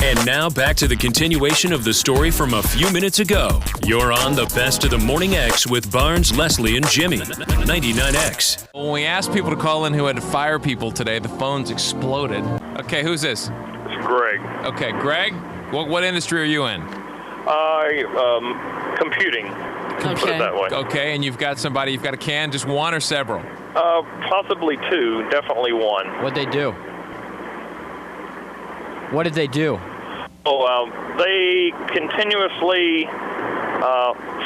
And now back to the continuation of the story from a few minutes ago. You're on the Best of the Morning X with Barnes, Leslie, and Jimmy. 99X. When we asked people to call in who had to fire people today, the phones exploded. Okay, who's this? It's Greg. Okay, Greg, what industry are you in? Computing. Put it that way. Okay, and you've got a can, just one or several? Possibly two, definitely one. What'd they do? What did they do? They continuously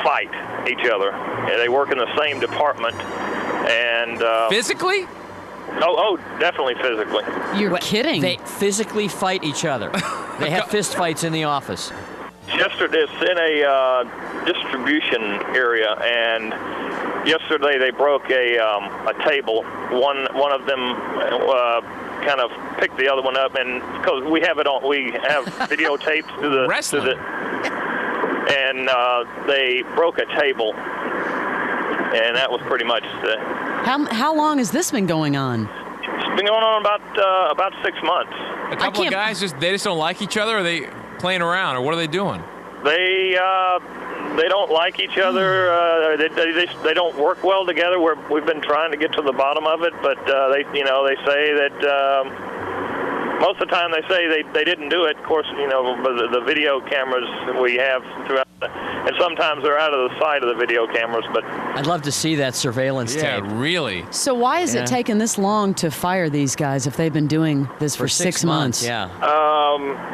fight each other. They work in the same department, and physically? Oh, definitely physically. You're kidding. They physically fight each other. They have fist fights in the office. Yesterday, it's in a distribution area, and yesterday they broke a table. One of them kind of picked the other one up, and because we have videotapes to the wrestling, and they broke a table, and that was pretty much the. How long has this been going on? It's been going on about 6 months. A couple of guys just don't like each other, or are they playing around, or what are they doing? They don't like each other. They don't work well together. We've been trying to get to the bottom of it, but they say that most of the time they say they didn't do it. Of course, the video cameras we have throughout, and sometimes they're out of the sight of the video cameras. But I'd love to see that surveillance tape. Yeah, really. So why is it taking this long to fire these guys if they've been doing this for 6 months? Yeah.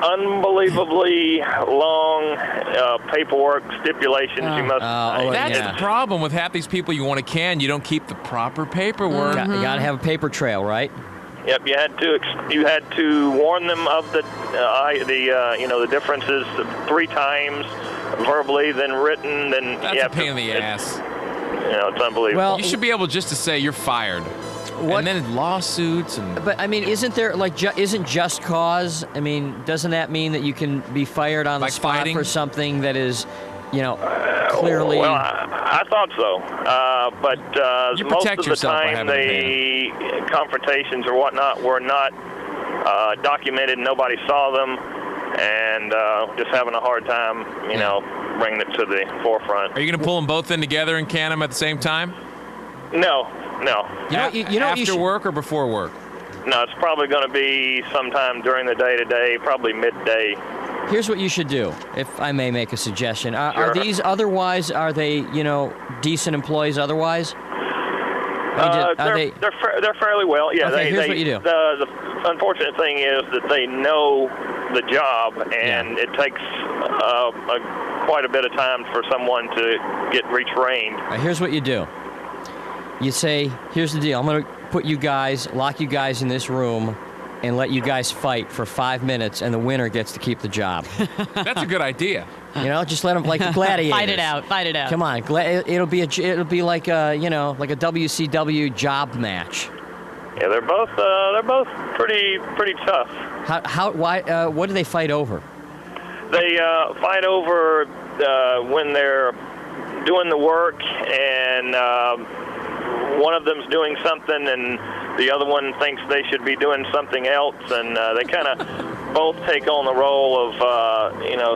Unbelievably long paperwork stipulations. You must. That's the problem with half these people. You want a can, you don't keep the proper paperwork. You got to have a paper trail, right? Yep, you had to warn them of the differences 3 times, verbally, then written, then. That's a pain in the ass. It's unbelievable. Well, you should be able just to say you're fired. And then lawsuits and. But I mean, isn't there isn't just cause? I mean, doesn't that mean that you can be fired on the spot fighting? for something that is, clearly? Well, I thought so, but You most protect of the yourself by time having the confrontations or whatnot were not documented. Nobody saw them, and just having a hard time, bringing it to the forefront. Are you going to pull them both in together and can them at the same time? No. After work or before work? No, it's probably going to be sometime during the day today, probably midday. Here's what you should do, if I may make a suggestion. Sure. Are these otherwise? Are they decent employees otherwise? They're fairly well. Yeah. Okay, here's what you do. The unfortunate thing is that they know the job, and it takes quite a bit of time for someone to get retrained. Here's what you do. You say, here's the deal. I'm going to lock you guys in this room, and let you guys fight for 5 minutes, and the winner gets to keep the job. That's a good idea. Just let them like the gladiators. Fight it out. Come on, it'll be like a WCW job match. Yeah, they're both pretty tough. Why? What do they fight over? They fight over when they're doing the work, and one of them's doing something, and the other one thinks they should be doing something else, and they kind of both take on the role of,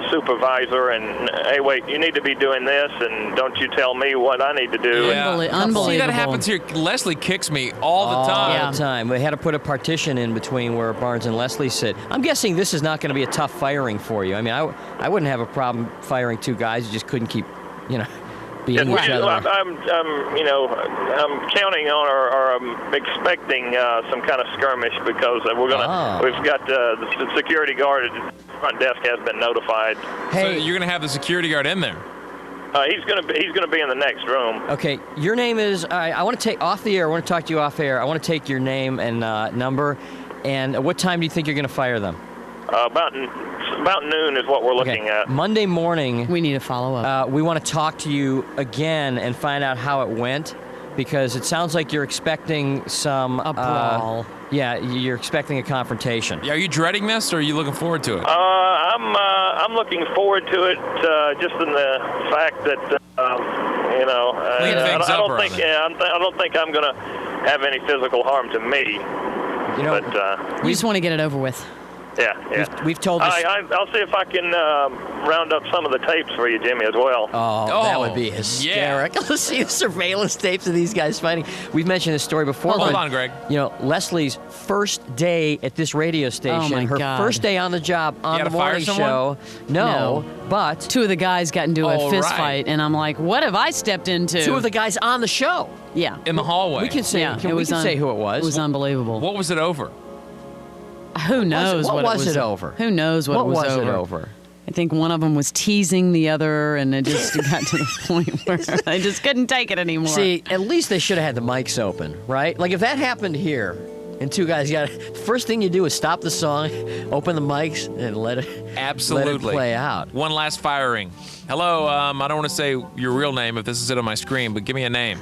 supervisor, and, hey, wait, you need to be doing this, and don't you tell me what I need to do. Yeah. Unbelievable. See, that happens here. Leslie kicks me all the time. All the time. We had to put a partition in between where Barnes and Leslie sit. I'm guessing this is not going to be a tough firing for you. I mean, I wouldn't have a problem firing 2 guys who just couldn't keep, beating each other. I'm counting on or I'm expecting some kind of skirmish because we've got the security guard at the front desk has been notified. Hey, so you're gonna have the security guard in there? He's gonna be in the next room. Okay, your name is. I want to take off the air. I want to talk to you off air. I want to take your name and number. And what time do you think you're going to fire them? About noon is what we're looking at. Monday morning. We need to follow up. We want to talk to you again and find out how it went, because it sounds like you're expecting a brawl. Yeah, you're expecting a confrontation. Are you dreading this, or are you looking forward to it? I'm looking forward to it, just in the fact that I don't think I'm going to have any physical harm to me. We just want to get it over with. Yeah. We've told this. I'll see if I can round up some of the tapes for you, Jimmy, as well. Oh, that would be hysterical. Let's see the surveillance tapes of these guys fighting. We've mentioned this story before. Hold on, Greg. You know, Leslie's first day at this radio station, her first day on the job on the morning show. No, but 2 of the guys got into a fist fight, and I'm like, what have I stepped into? 2 of the guys on the show. Yeah. In the hallway. We can say, we can say who it was. It was unbelievable. What was it over? Who knows what was it over? Who knows what was it over? I think one of them was teasing the other, and it just got to the point where I just couldn't take it anymore. See, at least they should have had the mics open, right? Like if that happened here, and 2 guys got it, the first thing you do is stop the song, open the mics, and let it play out. One last firing. Hello, I don't want to say your real name if this is it on my screen, but give me a name.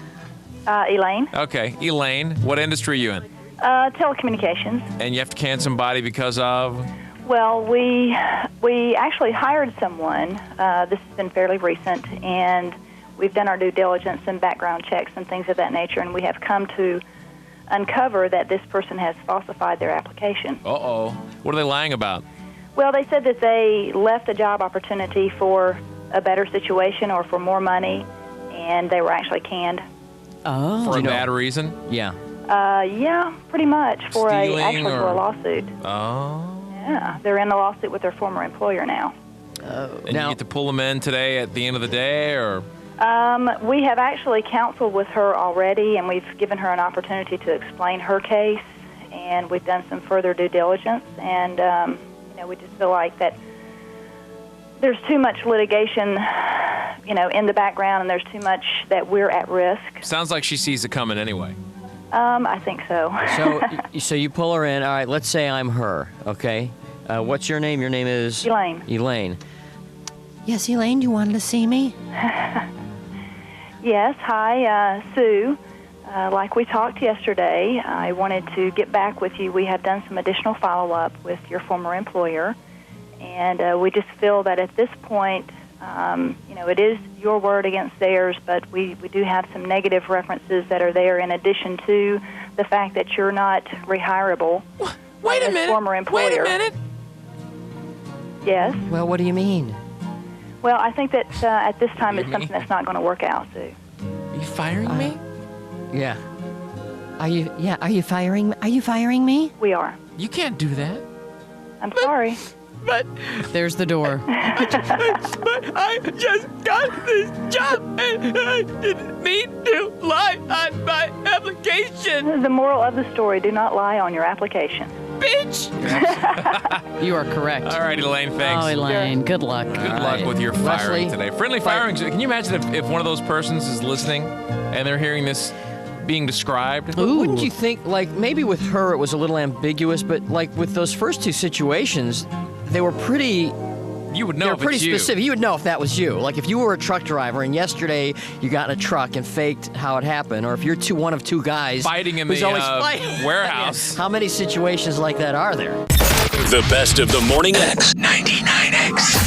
Elaine. Okay, Elaine. What industry are you in? Telecommunications. And you have to can somebody because of? Well, we actually hired someone. This has been fairly recent, and we've done our due diligence and background checks and things of that nature, and we have come to uncover that this person has falsified their application. Uh-oh. What are they lying about? Well, they said that they left a job opportunity for a better situation or for more money, and they were actually canned. Oh. For a bad reason? Yeah. Yeah, pretty much. For a lawsuit. Oh. Yeah, they're in the lawsuit with their former employer now. And you get to pull them in today at the end of the day, or? We have actually counseled with her already, and we've given her an opportunity to explain her case, and we've done some further due diligence, and we just feel like that there's too much litigation, in the background, and there's too much that we're at risk. Sounds like she sees it coming anyway. I think so. So you pull her in. All right, let's say I'm her, okay? What's your name? Your name is? Elaine. Elaine. Yes, Elaine, you wanted to see me? Yes, hi, Sue. Like we talked yesterday, I wanted to get back with you. We have done some additional follow-up with your former employer, and we just feel that at this point, it is your word against theirs, but we do have some negative references that are there in addition to the fact that you're not rehireable. Wait a minute. Former employer. Wait a minute. Yes. Well, what do you mean? Well, I think that at this time it's something that's not going to work out, Sue. Are you firing me? Yeah. Are you firing me? We are. You can't do that. I'm sorry. But there's the door. But I just got this job, and I didn't mean to lie on my application. The moral of the story, do not lie on your application. Bitch! You are correct. All right, Elaine, thanks. Oh, Elaine, good luck. Good luck with your firing today. Friendly firing. Can you imagine if one of those persons is listening and they're hearing this being described? Ooh. Wouldn't you think, like, maybe with her it was a little ambiguous, but, like, with those first 2 situations, they were pretty... You would know they were if pretty it's you. specific. You would know if that was you. Like, if you were a truck driver and yesterday you got in a truck and faked how it happened, or if you're one of 2 guys... Fighting in who's the always fighting. warehouse. How many situations like that are there? The best of the Morning X. 99X.